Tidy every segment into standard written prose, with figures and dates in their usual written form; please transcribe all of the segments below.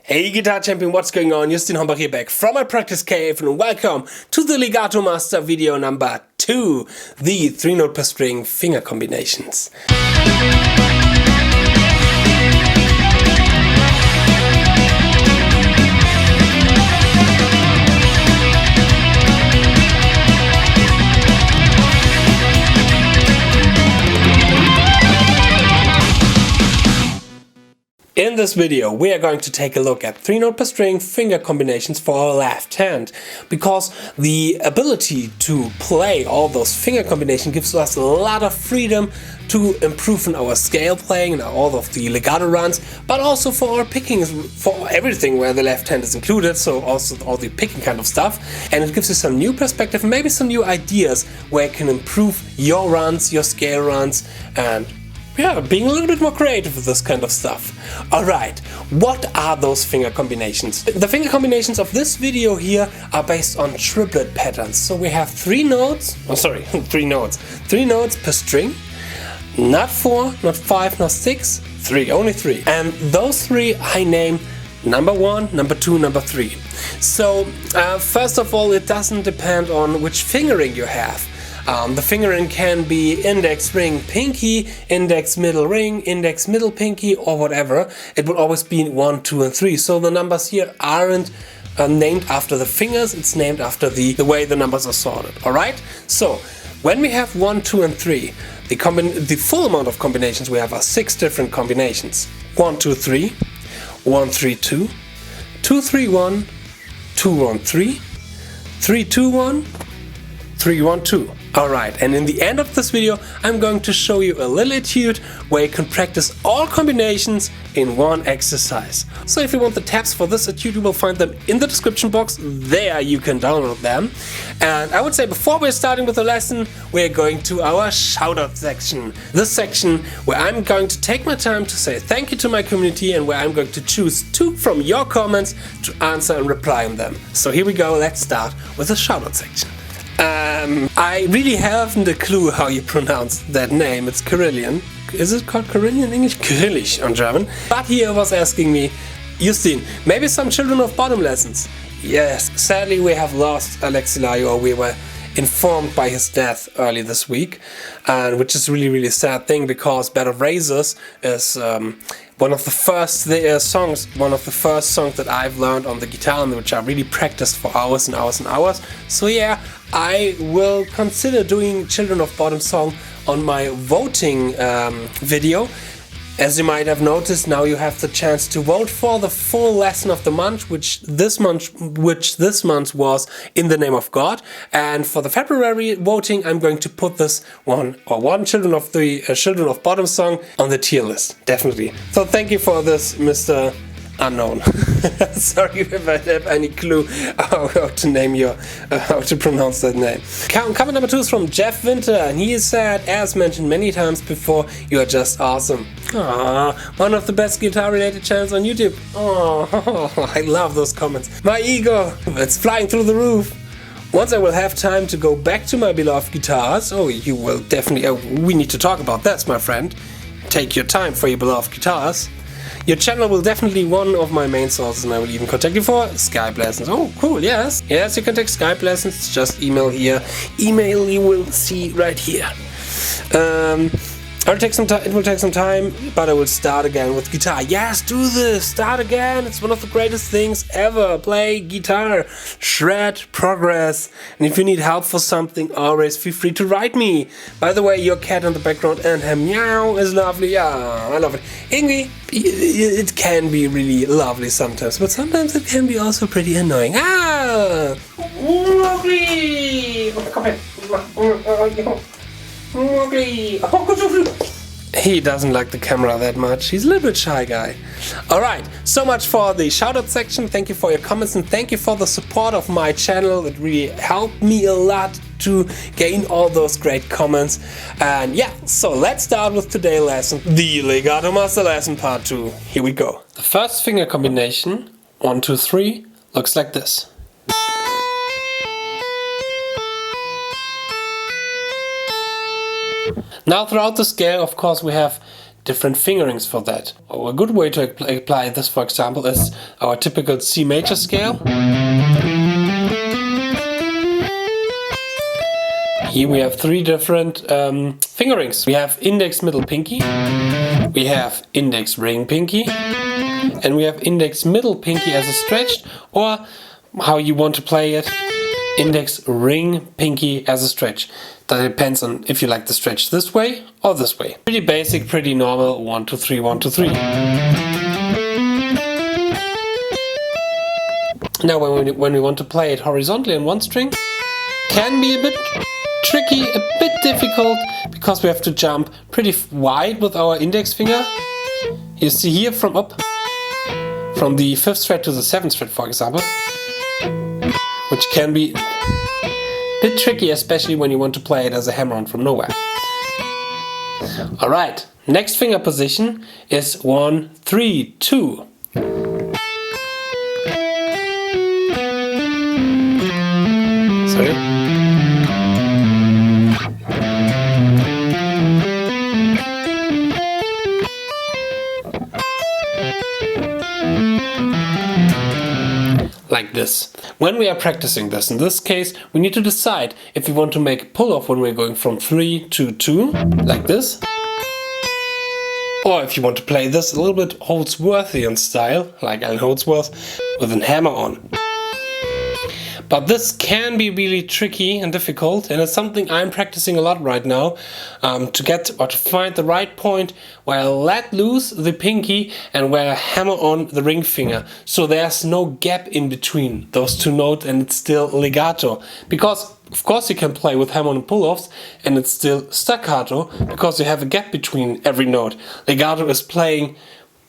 Hey Guitar Champion, what's going on? Justin Hombach here back from my practice cave and welcome to the Legato Master video number 2, the 3-note per string finger combinations. In this video we are going to take a look at 3-note per string finger combinations for our left hand, because the ability to play all those finger combinations gives us a lot of freedom to improve in our scale playing and all of the legato runs, but also for our picking, for everything where the left hand is included, so also all the picking kind of stuff. And it gives you some new perspective and maybe some new ideas where you can improve your runs, your scale runs, and yeah, being a little bit more creative with this kind of stuff. Alright, what are those finger combinations? The finger combinations of this video here are based on triplet patterns. So we have 3 notes, 3 notes per string. Not 4, not 5, not 6, 3, only 3. And those 3 I name number 1, number 2, number 3. So first of all, it doesn't depend on which fingering you have. The fingering can be index ring pinky, index middle ring, index middle pinky, or whatever. It will always be 1, 2 and 3. So the numbers here aren't named after the fingers, it's named after the way the numbers are sorted. Alright? So when we have 1, 2 and 3, the full amount of combinations we have are 6 different combinations. 1, 2, 3, 1, 3, 2, 2, 3, 1, 2, 1, 3, 3, 2, 1, 3, 1, 2. Alright, and in the end of this video I'm going to show you a little etude where you can practice all combinations in one exercise. So if you want the tabs for this etude, you will find them in the description box. There you can download them. And I would say before we're starting with the lesson, we're going to our shoutout section. This section where I'm going to take my time to say thank you to my community and where I'm going to choose 2 from your comments to answer and reply on them. So here we go, let's start with the shoutout section. I really haven't a clue how you pronounce that name. It's Kyrillian. Is it called Kyrillian in English? Kyrillisch on German. But he was asking me, Justin, maybe some Children of Bottom lessons? Yes, sadly we have lost Alexilayo, or we were informed by his death early this week, and which is really sad thing, because Bed of Razors is one of the first songs that I've learned on the guitar, and which I really practiced for hours and hours and hours. So yeah, I will consider doing Children of Bottom song on my voting video. As you might have noticed, now you have the chance to vote for the full lesson of the month, which this month was In the Name of God. And for the February voting, I'm going to put this one Children of Bottom song on the tier list, definitely. So thank you for this, Mr. Unknown. Sorry if I have any clue how to pronounce that name. Comment number 2 is from Jeff Winter, and he said, as mentioned many times before, you are just awesome. Aww, one of the best guitar-related channels on YouTube. Oh, I love those comments. My ego, it's flying through the roof. Once I will have time to go back to my beloved guitars, you will definitely, we need to talk about that, my friend. Take your time for your beloved guitars. Your channel will definitely be one of my main sources, and I will even contact you for Skype lessons. Oh, cool, yes. Yes, you can take Skype lessons, just email here. Email you will see right here. It will take some time, but I will start again with guitar. Yes, do this, start again. It's one of the greatest things ever. Play guitar, shred, progress. And if you need help for something, always feel free to write me. By the way, your cat in the background and her meow is lovely. Yeah, I love it. Ingrid, it can be really lovely sometimes, but sometimes it can be also pretty annoying. Ah! Lovely! Come here. He doesn't like the camera that much. He's a little bit shy guy. Alright, so much for the shoutout section. Thank you for your comments and thank you for the support of my channel. It really helped me a lot to gain all those great comments. And yeah, so let's start with today's lesson, the Legato Master lesson part 2. Here we go. The first finger combination, 1, 2, 3, looks like this. Now throughout the scale, of course, we have different fingerings for that. A good way to apply this, for example, is our typical C major scale. Here we have 3 different fingerings. We have index, middle, pinky. We have index, ring, pinky. And we have index, middle, pinky as a stretched, or how you want to play it, index, ring, pinky as a stretch. That depends on if you like the stretch this way or this way. Pretty basic, pretty normal, 1, 2, 3, 1, 2, 3. Now when we want to play it horizontally on one string, can be a bit tricky, a bit difficult, because we have to jump pretty wide with our index finger. You see here from the 5th fret to the 7th fret, for example, which can be a bit tricky, especially when you want to play it as a hammer-on from nowhere. Alright, next finger position is 1, 3, 2. Sorry. Like this. When we are practicing this, in this case, we need to decide if we want to make a pull-off when we're going from 3 to 2, like this, or if you want to play this a little bit Holdsworthian style, like Alan Holdsworth, with a hammer-on. But this can be really tricky and difficult, and it's something I'm practicing a lot right now, to get or to find the right point where I let loose the pinky and where I hammer on the ring finger, so there's no gap in between those 2 notes and it's still legato. Because of course you can play with hammer-on pull-offs and it's still staccato, because you have a gap between every note. Legato is playing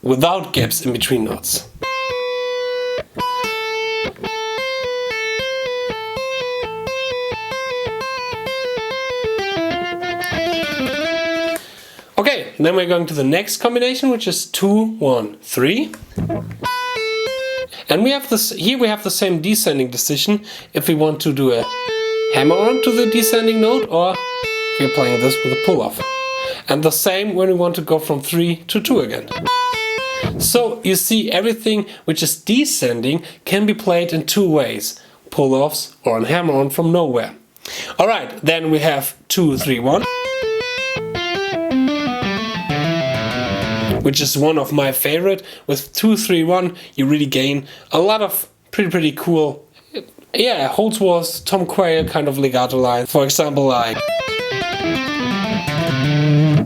without gaps in between notes. Okay, then we're going to the next combination, which is 2, 1, 3. And we have this. Here we have the same descending decision if we want to do a hammer-on to the descending note, or if we're playing this with a pull-off. And the same when we want to go from 3 to 2 again. So you see, everything which is descending can be played in 2 ways: pull-offs or a hammer-on from nowhere. Alright, then we have 2, 3, 1. Which is one of my favorite. With 2, 3, 1 you really gain a lot of pretty cool, yeah, Holdsworth, Tom Quayle kind of legato line. For example, like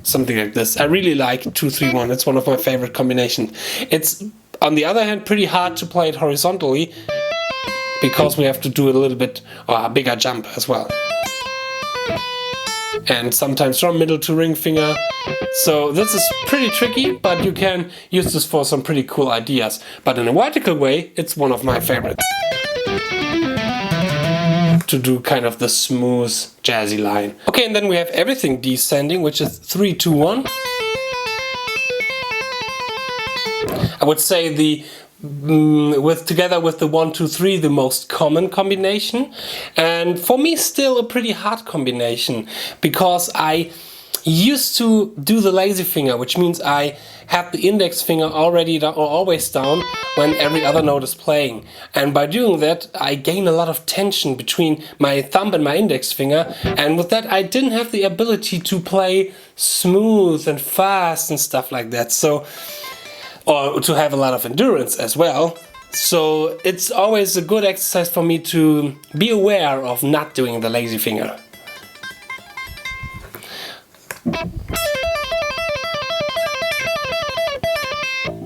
something like this. I really like 2, 3, 1. It's one of my favorite combinations. It's, on the other hand, pretty hard to play it horizontally, because we have to do a little bit a bigger jump as well. And sometimes from middle to ring finger. So this is pretty tricky, but you can use this for some pretty cool ideas. But in a vertical way, it's one of my favorites. To do kind of the smooth, jazzy line. Okay, and then we have everything descending, which is 3, 2, 1. I would say together with the 1, 2, 3, the most common combination, and for me still a pretty hard combination, because I used to do the lazy finger, which means I have the index finger already down, or always down, when every other note is playing. And by doing that, I gain a lot of tension between my thumb and my index finger, and with that I didn't have the ability to play smooth and fast and stuff like that. So, or to have a lot of endurance as well. So it's always a good exercise for me to be aware of not doing the lazy finger.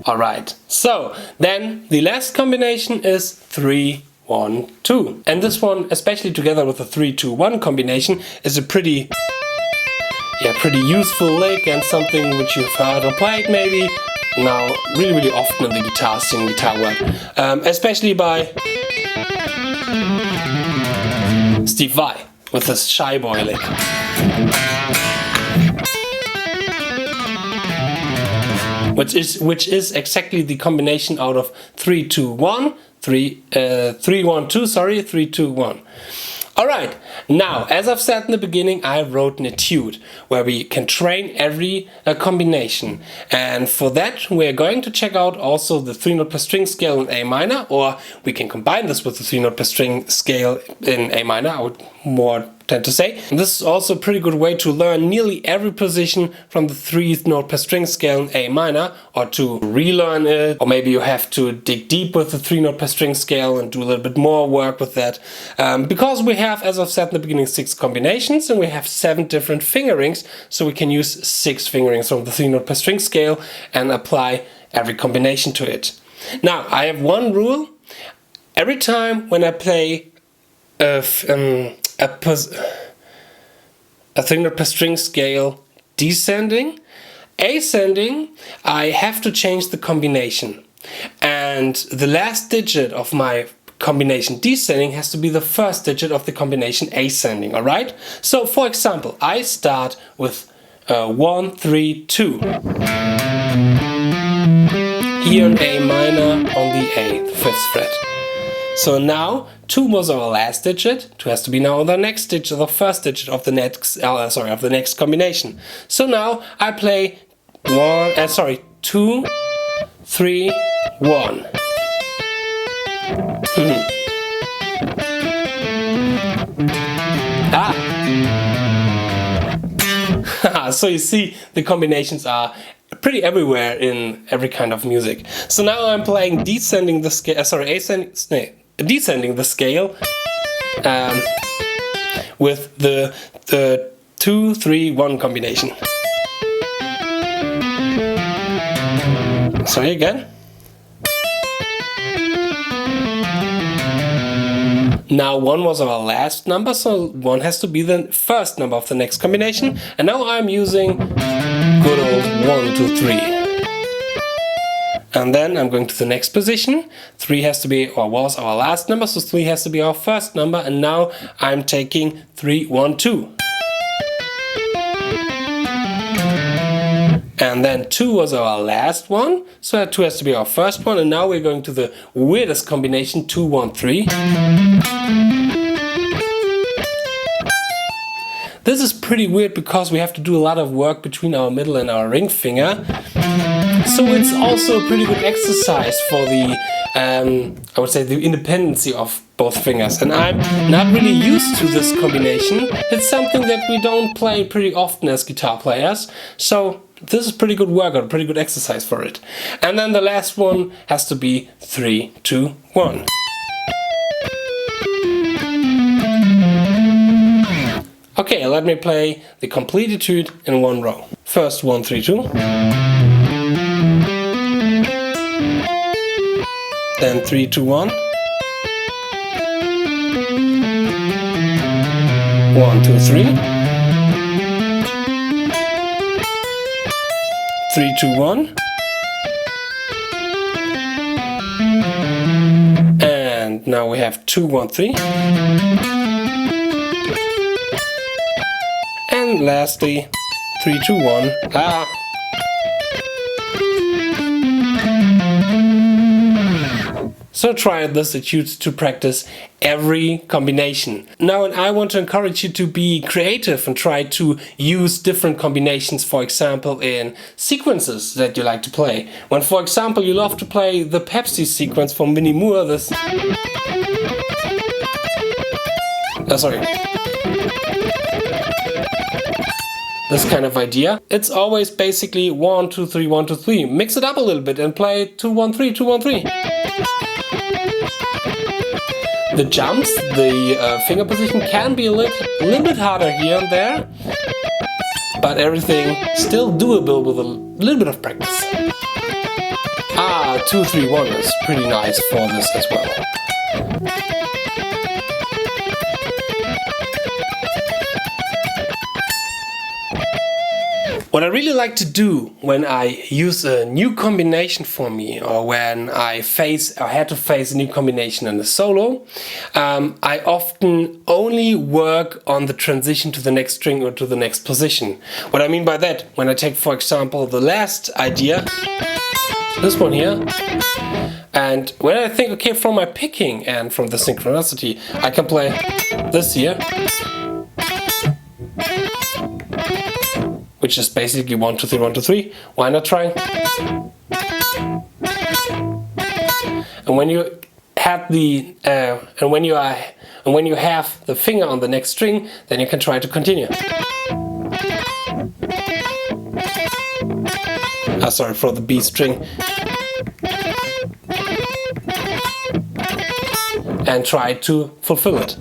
Alright, so then the last combination is 3, 1, 2. And this one, especially together with the 3, 2, 1 combination, is a pretty useful lick, and something which you've heard or played maybe now really often in the guitar scene, guitar world, especially by Steve Vai with his Shy Boy lick. Which is exactly the combination out of 3, 2, 1, 3, 1, 2, sorry, 3, 2, 1. Alright, now, as I've said in the beginning, I wrote an etude where we can train every combination. And for that, we're going to check out also the 3-note per string scale in A minor, or we can combine this with the 3-note per string scale in A minor, I would more tend to say. And this is also a pretty good way to learn nearly every position from the 3-note per string scale in A minor, or to relearn it, or maybe you have to dig deep with the 3-note per string scale and do a little bit more work with that. Because we have, as I've said in the beginning, 6 combinations and we have 7 different fingerings, so we can use 6 fingerings from the 3-note per string scale and apply every combination to it. Now, I have one rule. Every time when I play a 3-note per string scale descending, ascending, I have to change the combination. And the last digit of my combination descending has to be the first digit of the combination ascending, alright? So for example, I start with 1, 3, 2. Here in A minor on the A, the 5th fret. So now 2 was our last digit, 2 has to be now the next digit, the first digit of the next combination. So now I play 2, 3, 1. So you see, the combinations are pretty everywhere in every kind of music. So now I'm playing descending the scale, descending the scale with the 2, 3, 1 combination. Sorry again. Now 1 was our last number, so 1 has to be the first number of the next combination. And now I'm using good old 1, 2, 3. And then I'm going to the next position. 3 has to be, or was our last number, so 3 has to be our first number. And now I'm taking 3, 1, 2. And then 2 was our last one, so 2 has to be our first one. And now we're going to the weirdest combination, 2, 1, 3. This is pretty weird because we have to do a lot of work between our middle and our ring finger. So it's also a pretty good exercise for the, I would say, the independency of both fingers. And I'm not really used to this combination. It's something that we don't play pretty often as guitar players. So this is pretty good workout, a pretty good exercise for it. And then the last one has to be 3, 2, 1. Okay, let me play the complete etude in one row. First 1, 3, 2. Then 3, 2, 1. 1, 2, 3. 3, 2, 1. And now we have 2, 1, 3. And lastly, 3, 2, 1. So try this etude to practice every combination. Now, and I want to encourage you to be creative and try to use different combinations, for example, in sequences that you like to play. When, for example, you love to play the Pepsi sequence from Minnie Moore, this... This kind of idea. It's always basically 1, 2, 3, 1, 2, 3. Mix it up a little bit and play 2, 1, 3, 2, 1, 3. The jumps, the finger position can be a little bit harder here and there, but everything still doable with a little bit of practice. 2, 3, 1 is pretty nice for this as well. What I really like to do when I use a new combination for me, or when I had to face a new combination in a solo, I often only work on the transition to the next string or to the next position. What I mean by that, when I take, for example, the last idea, this one here, And when I think, okay, from my picking and from the synchronicity, I can play this here, which is basically 1, 2, 3, 1, 2, 3. Why not try? And when you have the when you have the finger on the next string, then you can try to continue. Sorry, for the B string. And try to fulfill it.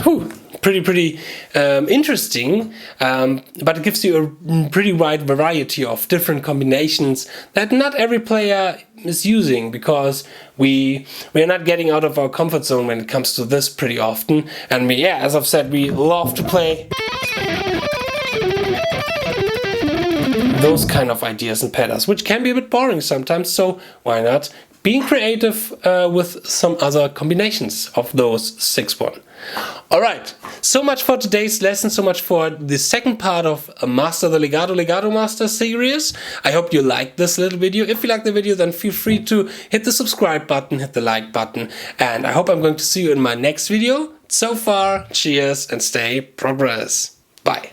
Whew. Pretty interesting, but it gives you a pretty wide variety of different combinations that not every player is using, because we are not getting out of our comfort zone when it comes to this pretty often. And as I've said, we love to play those kind of ideas and patterns, which can be a bit boring sometimes, so why not being creative with some other combinations of those 6-1. Alright, so much for today's lesson, so much for the second part of Master the Legato Master series. I hope you liked this little video. If you liked the video, then feel free to hit the subscribe button, hit the like button, and I hope I'm going to see you in my next video. So far, cheers and stay progress. Bye.